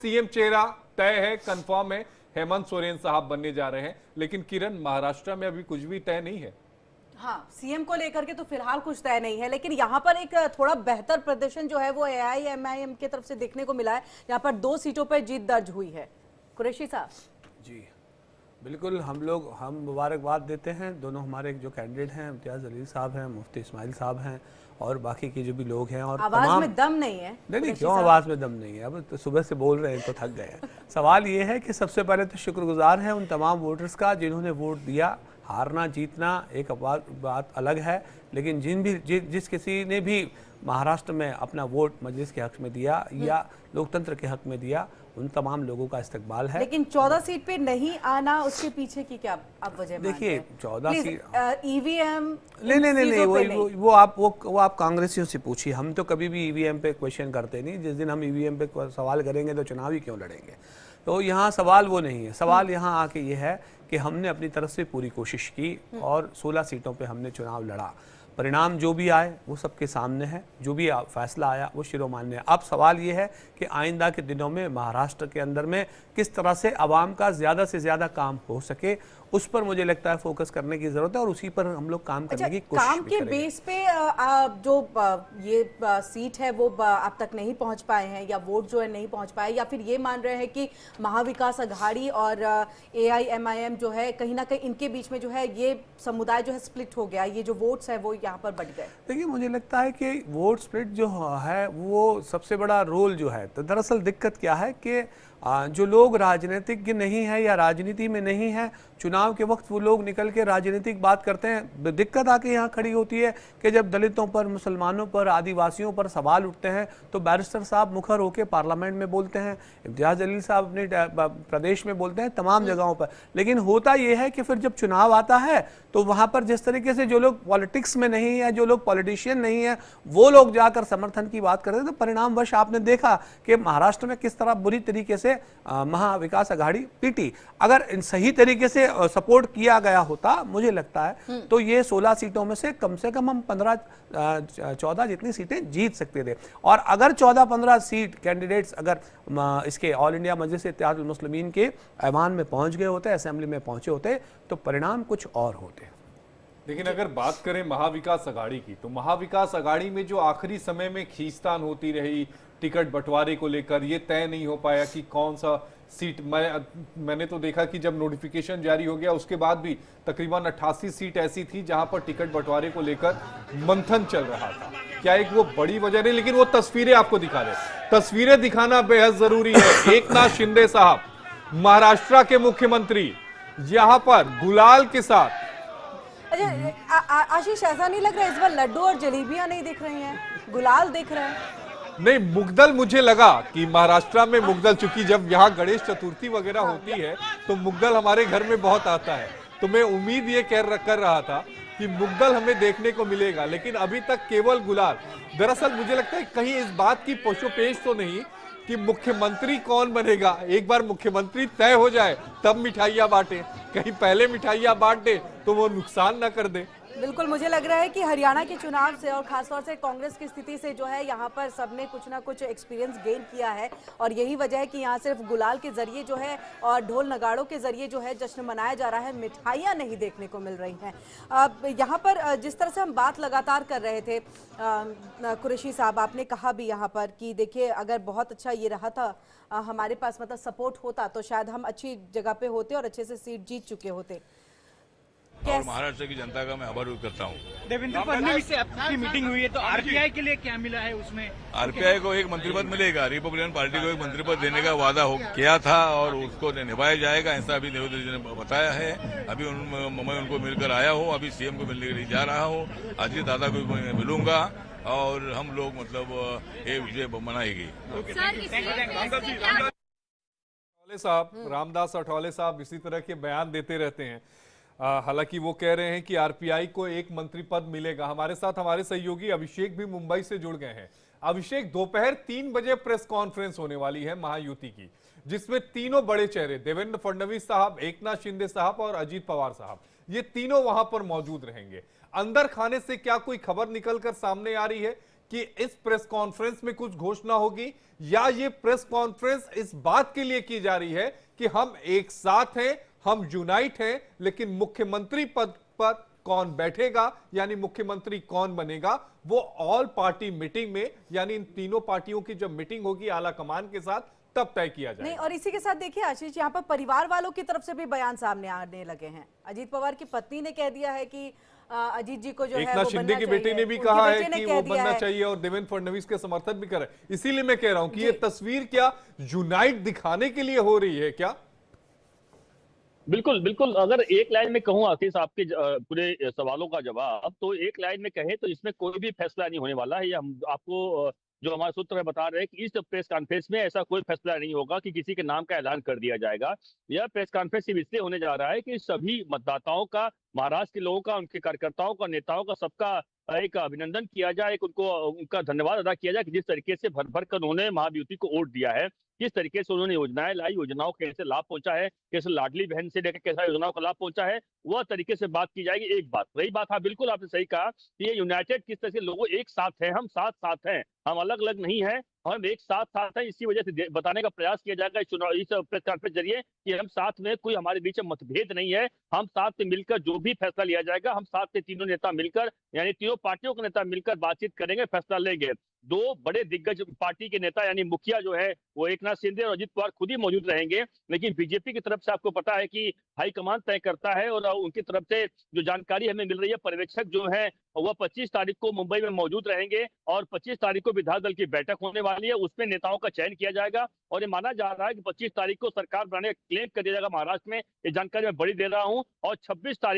CM चेहरा तय है, कंफर्म है, हेमंत सोरेन साहब बनने जा रहे हैं। लेकिन किरण, महाराष्ट्र में अभी कुछ भी तय नहीं है। हाँ, सीएम को लेकर के तो फिलहाल कुछ तय नहीं है, लेकिन यहाँ पर एक थोड़ा बेहतर प्रदर्शन जो है वो एआईएमआईएम की तरफ से देखने को मिला है। यहाँ पर 2 सीटों पर जीत दर्ज हुई है। कुरैशी साहब जी बिल्कुल, हम मुबारकबाद देते हैं। दोनों हमारे जो कैंडिडेट हैं, इम्तियाज़ जलील साहब हैं, मुफ्ती इस्माइल साहब हैं और बाकी के जो भी लोग हैं। और आवाज में दम नहीं है। नहीं, क्यों आवाज़ में दम नहीं है? अब तो सुबह से बोल रहे हैं तो थक गए हैं। सवाल ये है कि सबसे पहले तो शुक्रगुजार हैं उन तमाम वोटर्स का जिन्होंने वोट दिया। हारना जीतना एक बात अलग है, लेकिन जिस किसी ने भी महाराष्ट्र में अपना वोट मजलिस के हक में दिया या लोकतंत्र के हक में दिया, उन तमाम लोगों का इस्तकबाल है। लेकिन 14 सीट पे नहीं आना, उसके पीछे की क्या आप वजह मानते हैं? देखिए 14 सीट ईवीएम नहीं, वो आप कांग्रेसियों से पूछिए। हम तो कभी भी ईवीएम पे क्वेश्चन करते नहीं। जिस दिन हम ईवीएम पे सवाल करेंगे तो चुनाव ही क्यों लड़ेंगे? तो यहाँ सवाल वो नहीं है। सवाल यहाँ आके ये है कि हमने अपनी तरफ से पूरी कोशिश की और 16 सीटों पे हमने चुनाव लड़ा। परिणाम जो भी आए वो सबके सामने है, जो भी फैसला आया वो शिरोमान्य है। अब सवाल ये है कि आइंदा के दिनों में महाराष्ट्र के अंदर में किस तरह से आवाम का ज़्यादा से ज़्यादा काम हो सके, उस पर मुझे लगता है फोकस करने की ज़रूरत है और उसी पर हम लोग काम करने की कोशिश काम के बेस पे जो ये सीट है वो अब तक नहीं पहुंच पाए हैं, या वोट जो है नहीं पहुंच पाए, या फिर ये मान रहे हैं कि महाविकास अघाड़ी और एआईएमआईएम जो है कहीं ना कहीं इनके बीच में जो है ये समुदाय जो है स्प्लिट हो गया, ये जो वोट्स है वो यहाँ पर बढ़ गए? देखिए, मुझे लगता है कि वोट स्प्लिट जो है वो सबसे बड़ा रोल जो है। तो दरअसल दिक्कत क्या है कि जो लोग राजनीतिज्ञ नहीं है या राजनीति में नहीं है, चुनाव के वक्त वो लोग निकल के राजनीतिक बात करते हैं। दिक्कत आके यहाँ खड़ी होती है कि जब दलितों पर, मुसलमानों पर, आदिवासियों पर सवाल उठते हैं तो बैरिस्टर साहब मुखर होकर पार्लियामेंट में बोलते हैं, इम्तियाज़ जलील साहब अपने प्रदेश में बोलते हैं, तमाम जगहों पर। लेकिन होता ये है कि फिर जब चुनाव आता है तो वहाँ पर जिस तरीके से जो लोग पॉलिटिक्स में नहीं है, जो लोग पॉलिटिशियन नहीं है, वो लोग जाकर समर्थन की बात करते हैं। तो परिणामवश आपने देखा कि महाराष्ट्र में किस तरह बुरी तरीके से महाविकास अघाड़ी पीटी। अगर इन सही तरीके से सपोर्ट किया गया होता, मुझे लगता है तो ये 16 सीटों में से कम हम 14 जितनी सीटें जीत सकते थे। और अगर 14-15 सीट कैंडिडेट्स अगर इसके ऑल इंडिया मजलिस इत्तेहादुल मुस्लिमीन के ऐवान में पहुंच गए होते, असेंबली में पहुंचे होते, तो परिणाम कुछ और होते। लेकिन अगर बात करें महाविकास अघाड़ी की, तो महाविकास अघाड़ी में जो आखिरी समय में खींचतान होती रही टिकट बंटवारे को लेकर, ये तय नहीं हो पाया कि कौन सा सीट। मैंने तो देखा कि जब नोटिफिकेशन जारी हो गया उसके बाद भी तकरीबन 88 सीट ऐसी थी जहां पर टिकट बंटवारे को लेकर मंथन चल रहा था। क्या एक वो बड़ी वजह नहीं? लेकिन वो तस्वीरें आपको दिखा दे, तस्वीरें दिखाना बेहद जरूरी है। एकनाथ शिंदे साहब, महाराष्ट्र के मुख्यमंत्री, यहां पर गुलाल के साथ। आशीष, ऐसा नहीं लग रहा है इस बार लड्डू और जलेबियां नहीं दिख रही हैं, गुलाल दिख रहे हैं? नहीं, मुगदल मुझे लगा कि महाराष्ट्र में मुगदल, चूंकि जब यहाँ गणेश चतुर्थी वगैरह होती है तो मुगदल हमारे घर में बहुत आता है, तो मैं उम्मीद ये कर रहा था कि मुगदल हमें देखने को मिलेगा, लेकिन अभी तक केवल गुलाल। दरअसल मुझे लगता है कहीं इस बात की पोशोपेश तो नहीं कि मुख्यमंत्री कौन बनेगा। एक बार मुख्यमंत्री तय हो जाए तब मिठाइयां बांटे, कहीं पहले मिठाइयां बांट दे तो वो नुकसान ना कर दे। बिल्कुल, मुझे लग रहा है कि हरियाणा के चुनाव से और खासतौर से कांग्रेस की स्थिति से जो है यहाँ पर सबने कुछ ना कुछ एक्सपीरियंस गेन किया है, और यही वजह है कि यहाँ सिर्फ गुलाल के जरिए जो है और ढोल नगाड़ों के जरिए जो है जश्न मनाया जा रहा है, मिठाइयाँ नहीं देखने को मिल रही हैं। यहाँ पर जिस तरह से हम बात लगातार कर रहे थे, कुरैशी साहब आपने कहा भी यहाँ पर कि देखिए अगर बहुत अच्छा ये रहा था हमारे पास, मतलब सपोर्ट होता, तो शायद हम अच्छी जगह पे होते और अच्छे से सीट जीत चुके होते। और महाराष्ट्र की जनता का मैं आभार व्यक्त करता हूँ। देवेंद्र फडणवीस से आपकी मीटिंग हुई है, तो आरपीआई के लिए क्या मिला है उसमें? आरपीआई को एक मंत्री पद मिलेगा, रिपब्लिकन पार्टी को एक मंत्री पद देने का वादा किया था और उसको निभाया जाएगा, ऐसा अभी देवेंद्र जी ने बताया है। अभी मैं उनको मिलकर आया हूँ, अभी सीएम को मिलने के लिए जा रहा हूँ, अजीत दादा को मिलूंगा और हम लोग मतलब ये विजय मनाएगी। रामदास अठौले साहब इसी तरह के बयान देते रहते हैं। हालांकि वो कह रहे हैं कि आरपीआई को एक मंत्री पद मिलेगा। हमारे साथ हमारे सहयोगी अभिषेक भी मुंबई से जुड़ गए हैं। अभिषेक, दोपहर 3 बजे प्रेस कॉन्फ्रेंस होने वाली है महायुति की, जिसमें तीनों बड़े चेहरे देवेंद्र फडणवीस साहब, एकनाथ शिंदे साहब और अजीत पवार साहब, ये तीनों वहां पर मौजूद रहेंगे। अंदर खाने से क्या कोई खबर निकलकर सामने आ रही है कि इस प्रेस कॉन्फ्रेंस में कुछ घोषणा होगी, या ये प्रेस कॉन्फ्रेंस इस बात के लिए की जा रही है कि हम एक साथ हैं, हम यूनाइट हैं, लेकिन मुख्यमंत्री पद पर कौन बैठेगा यानी मुख्यमंत्री कौन बनेगा वो ऑल पार्टी मीटिंग में, यानी इन तीनों पार्टियों की जब मीटिंग होगी आला कमान के साथ, तब तय किया जाएगा। नहीं, और इसी के साथ देखिए आशीष, यहाँ पर परिवार वालों की तरफ से भी बयान सामने आने लगे हैं। अजीत पवार की पत्नी ने कह दिया है कि अजीत जी को जो है एकनाथ वो शिंदे बनना की बेटी चाहिए। ने भी उनके कहा बेटे है ने कि कह वो दिया बनना है। चाहिए और देवेंद्र फडणवीस के समर्थन भी कर रहे हैं। इसीलिए मैं कह रहा हूं कि ये तस्वीर क्या यूनाइट दिखाने के लिए हो रही है क्या? बिल्कुल बिल्कुल। अगर एक लाइन में कहूँ आशीष आपके पूरे सवालों का जवाब, तो एक लाइन में कहें तो इसमें कोई भी फैसला नहीं होने वाला है। ये हम आपको जो हमारे सूत्र है बता रहे हैं कि इस प्रेस कॉन्फ्रेंस में ऐसा कोई फैसला नहीं होगा कि किसी के नाम का ऐलान कर दिया जाएगा। यह प्रेस कॉन्फ्रेंस सिर्फ इसलिए होने जा रहा है कि सभी मतदाताओं का, महाराष्ट्र के लोगों का, उनके कार्यकर्ताओं का, नेताओं का, सबका एक अभिनंदन किया जाए, एक उनका धन्यवाद अदा किया जाए कि जिस तरीके से भर भर कर उन्होंने महायुति को वोट दिया है, किस तरीके से उन्होंने योजनाएं लाई, योजनाओं को कैसे लाभ पहुंचा है, कैसे लाडली बहन से लेकर कैसा योजनाओं का लाभ पहुंचा है, वह तरीके से बात की जाएगी। एक बात रही बात, हाँ बिल्कुल आपने सही कहा कि ये यूनाइटेड किस तरह से लोगों एक साथ है, हम साथ साथ हैं, हम अलग अलग नहीं है, हम एक साथ साथ हैं। इसी वजह से बताने का प्रयास किया जाएगा इस चुनाव, इस प्रेस कॉन्फ्रेंस के जरिए कि हम साथ में, कोई हमारे बीच में मतभेद नहीं है, हम साथ में मिलकर जो भी फैसला लिया जाएगा, हम साथ में तीनों नेता मिलकर, यानी तीनों पार्टियों के नेता मिलकर बातचीत करेंगे, फैसला लेंगे। दो बड़े दिग्गज पार्टी के नेता यानी मुखिया जो है वो एकनाथ शिंदे और अजित पवार खुद ही मौजूद रहेंगे, लेकिन बीजेपी की तरफ से आपको पता है कि हाईकमान तय करता है, और उनकी तरफ से जो जानकारी हमें मिल रही है, पर्यवेक्षक जो है वह 25 तारीख को मुंबई में मौजूद रहेंगे, और 25 तारीख को विधायक दल की बैठक होने वाली है, उसमें नेताओं का चयन किया जाएगा। और ये माना जा रहा है कि 25 तारीख को सरकार बनाने का क्लेम कर दिया जाएगा महाराष्ट्र में। ये जानकारी मैं बड़ी दे रहा हूं, और 26 तारीख